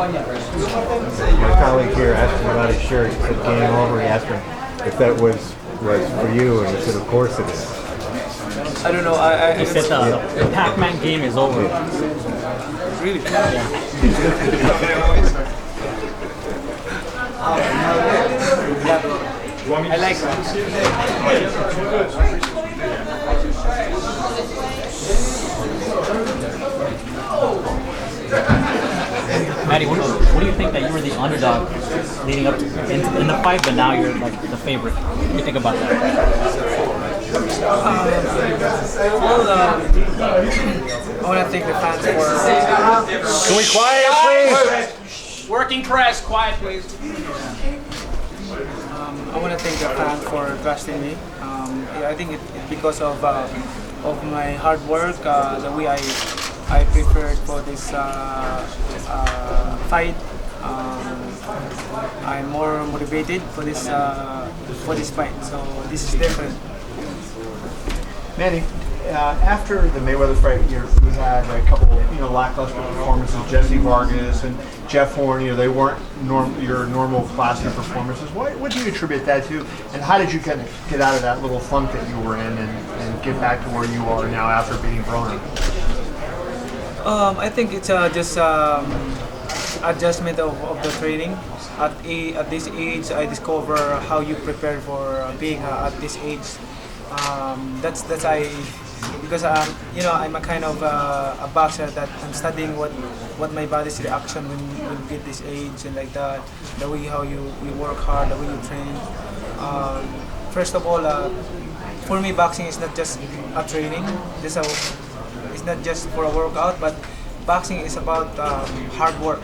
My colleague here asked him about his shirt. He said game over. He asked him if that was for you, and he said, of course it is. I don't know. He said the PacMan game is over. Really? Yeah. I like Manny, what do you think that you were the underdog leading up in the fight, but now you're like the favorite? What do you think about that? I want to thank the fans for. Can we quiet, please? Working press, quiet, please. I want to thank the fans for trusting me. Yeah, I think it's because of my hard work, the way I prepared for this fight. I'm more motivated for this fight. So this is different. Manny, after the Mayweather fight, you had a couple, lackluster performances. Jesse Vargas and Jeff Horn, they weren't your normal classic performances. What do you attribute that to, and how did you kind of get out of that little funk that you were in and get back to where you are now after beating Broner? I think it's just adjustment of the training. At this age, I discover how you prepare for being at this age. That's because I'm a kind of a boxer that I'm studying what my body's reaction when at this age and like that, the way how you work hard, the way you train. First of all, for me, boxing is not just a training. It's not just for a workout, but boxing is about hard work.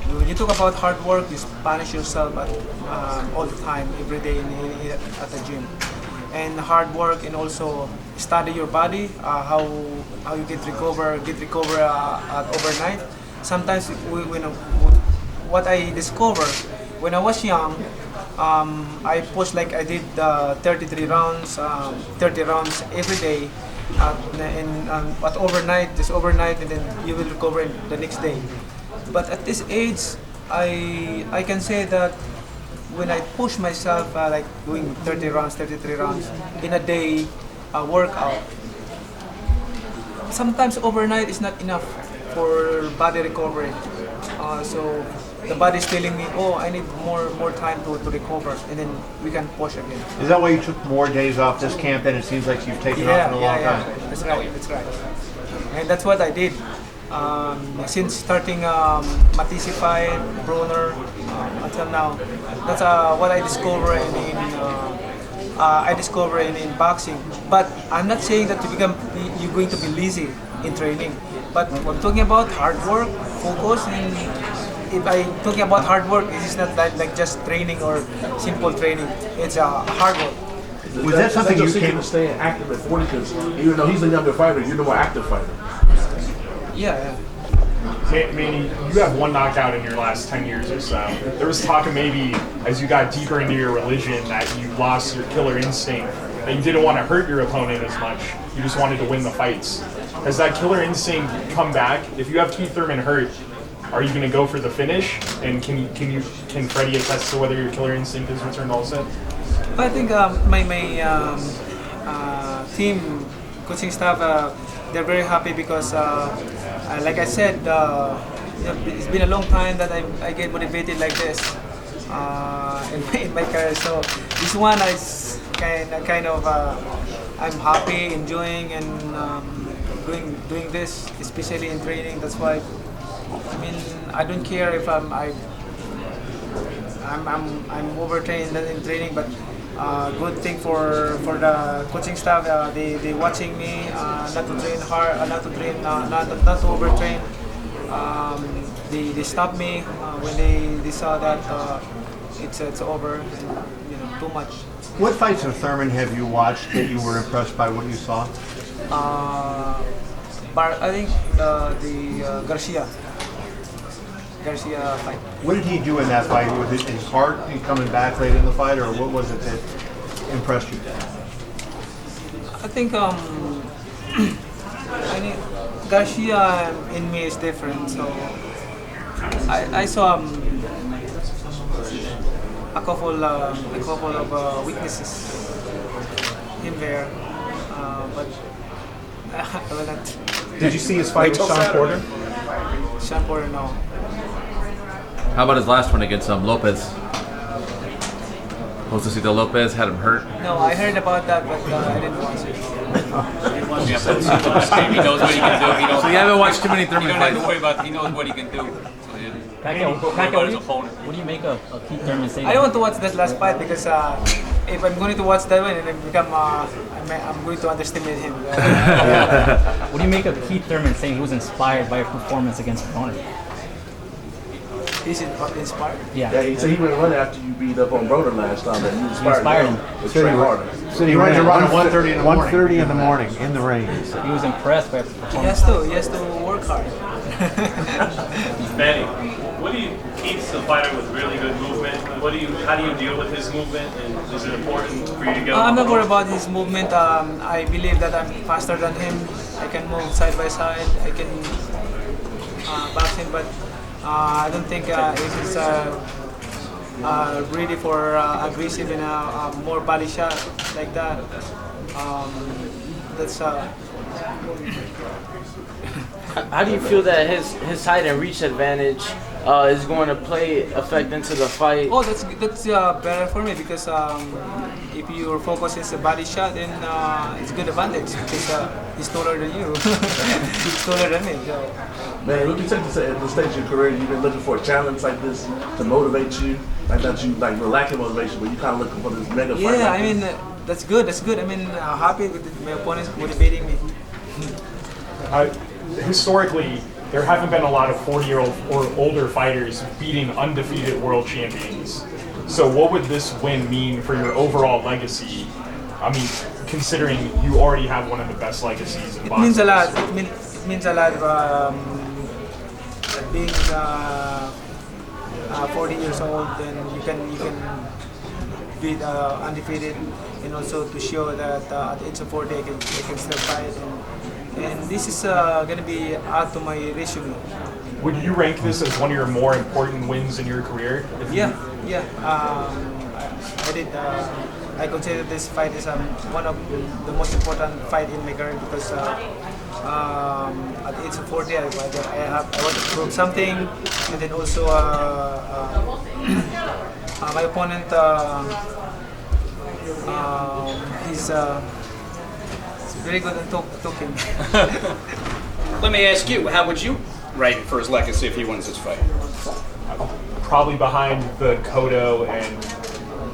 When you talk about hard work, you punish yourself all the time, every day at the gym. And hard work, and also study your body, how you get recover overnight. Sometimes what I discovered when I was young, I pushed like I did 33 rounds, 30 rounds every day, at overnight, just overnight, and then you will recover the next day. But at this age, I can say that when I push myself, like doing 30 rounds, 33 rounds in a day, workout, sometimes overnight is not enough for body recovery. So the body is telling me, oh, I need more time to recover, and then we can push again. Is that why you took more days off this camp than it seems like you've taken off in a long time? That's right. And that's what I did. Since starting Matisse fight, Broner, until now, that's what I discovered in boxing. But I'm not saying that you're going to be lazy in training. But I'm talking about hard work, focus, and if I'm talking about hard work, it is not like just training or simple training. It's hard work. Was that something you came to stay active at 40? Because even though he's a younger fighter, you're the more active fighter. Yeah. Manny, you have one knockout in your last 10 years or so. There was talk of maybe, as you got deeper into your religion, that you lost your killer instinct, that you didn't want to hurt your opponent as much. You just wanted to win the fights. Has that killer instinct come back? If you have Keith Thurman hurt, are you going to go for the finish? And can Freddie attest to whether your killer instinct is returned also? I think my team, coaching staff, they're very happy because, like I said, it's been a long time that I get motivated like this in my career. So this one is kind of I'm happy, enjoying, and doing this, especially in training. That's why I don't care if I'm overtrained in training, but good thing for the coaching staff. They watching me not to train hard, not to overtrain. They stopped me when they saw that it's over, too much. What fights of Thurman have you watched that you were impressed by what you saw? I think the Garcia fight. What did he do in that fight? Was it his heart coming back late in the fight, or what was it that impressed you? I think Garcia in me is different. So I saw a couple of weaknesses in there, but I will not. Did you see his fight with Sean Porter? Sean Porter, no. How about his last one against Lopez? Josecito Lopez had him hurt. No, I heard about that, but I didn't watch it. He knows what he can do. He knows So you haven't watched too many Thurman you don't have to fights. worry about. He knows what he can do. Pacquiao, what do you make of Keith Thurman saying I don't want to watch that last fight because if I'm going to watch that one, and I'm going to underestimate him. What do you make of Keith Thurman saying he was inspired by a performance against Conor? He's inspired. Yeah, he said he went running after you beat up on Broder last time, and you inspired him to train harder. So he runs around at 1:30 in the morning. 1:30 in the morning in the rain. He was impressed by a He performance. has to work hard. Manny, what do you Keith's a fighter with really good movement? How do you deal with his movement, and is it important for you to get? I'm not worried about his movement. I believe that I'm faster than him. I can move side by side. I can box him, but I don't think if he's ready for aggressive and more body shot like that. That's How do you feel that his height and reach advantage is going to play effect into the fight? Oh, that's better for me because if your focus is a body shot, then it's good advantage because he's taller than you. He's taller than me. So. Man, what do you think at the stage of your career you've been looking for a challenge like this to motivate you? Like not you like lacking motivation, but you kind of looking for this mega fight. Yeah, like I mean that's good. That's good. I mean, happy with my opponents motivating me. Historically, there haven't been a lot of 40-year-old or older fighters beating undefeated world champions. So what would this win mean for your overall legacy? I mean, considering you already have one of the best legacies in boxing. It means a lot. It means a lot being 40 years old, and you can beat undefeated, and also to show that at the age of 40 I can still fight. And this is going to be add to my resume. Would you rank this as one of your more important wins in your career? Yeah. I did. I consider this fight as one of the most important fight in my career because at the age of 40 I want to prove something, and then also my opponent he's very good at talking. Let me ask you, how would you rate it for his legacy if he wins this fight? Probably behind the Cotto and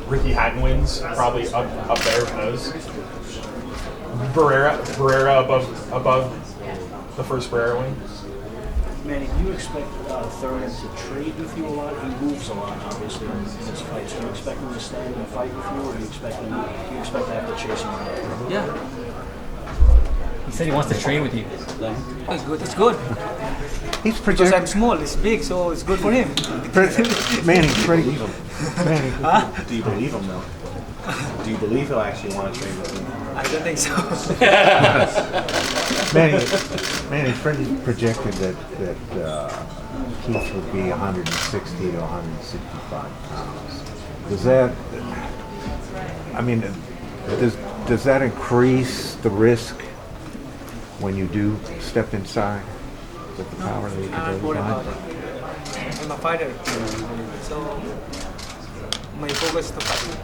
Ricky Hatton wins, probably up there with those. Barrera above the first Barrera win. Manny, do you expect Thurman to trade with you a lot? He moves a lot, obviously, in his fights. Do you expect him to stand and fight with you, or do you expect to have to chase him around? Yeah. He said he wants to trade with you. It's good. It's good. He's Because projected. I'm small, it's big, so it's good for him. Manny, Manny. Do you believe him, though? Do you believe he'll actually want to trade with you? I don't think so. Manny, Freddie projected that Keith would be 160 to 165 pounds. Does that? I mean, does that increase the risk when you do step inside with the power that you I'm not can do? worried about it. I'm a fighter, so my focus is to fight.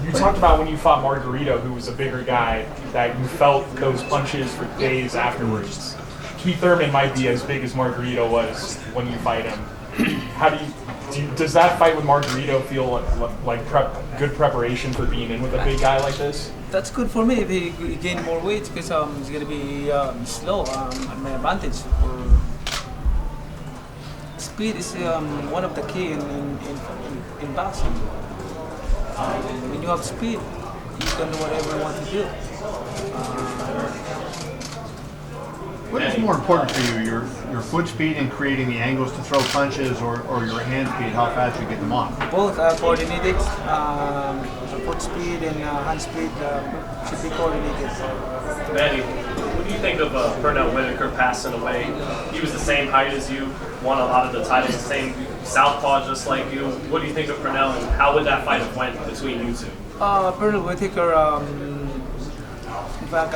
You talked about when you fought Margarito, who was a bigger guy, that you felt those punches for days afterwards. Keith Thurman might be as big as Margarito was when you fight him. How does that fight with Margarito feel like good preparation for being in with a big guy like this? That's good for me if he gain more weight because it's gonna be slow. My advantage for speed is one of the key in boxing. When you have speed, you can do whatever you want to do. What is more important for you, your foot speed in creating the angles to throw punches, or your hand speed, how fast you get them off? Both are coordinated. Foot speed and hand speed should be coordinated. Manny, what do you think of Bernard Whitaker passing away? He was the same height as you. won a lot of the titles, the same southpaw just like you. What do you think of Pernell, and how would that fight have went between you two? Pernell Whitaker, in fact,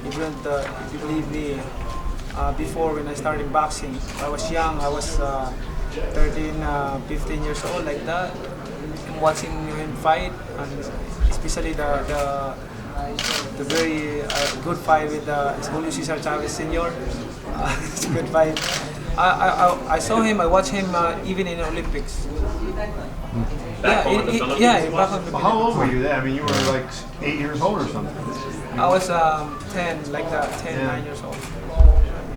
even if you believe me, before when I started boxing, I was young, I was 13, 15 years old, like that. And watching him fight, and especially the very good fight with Julio Cesar Chavez Sr. It's a good fight. I saw him, I watched him even in the Olympics. Back home in the Philippines? Yeah, back home in the Well, how old were Philippines. you then? I mean, you were like 8 years old or something. I was 10, like that, 10, Yeah. 9 years old.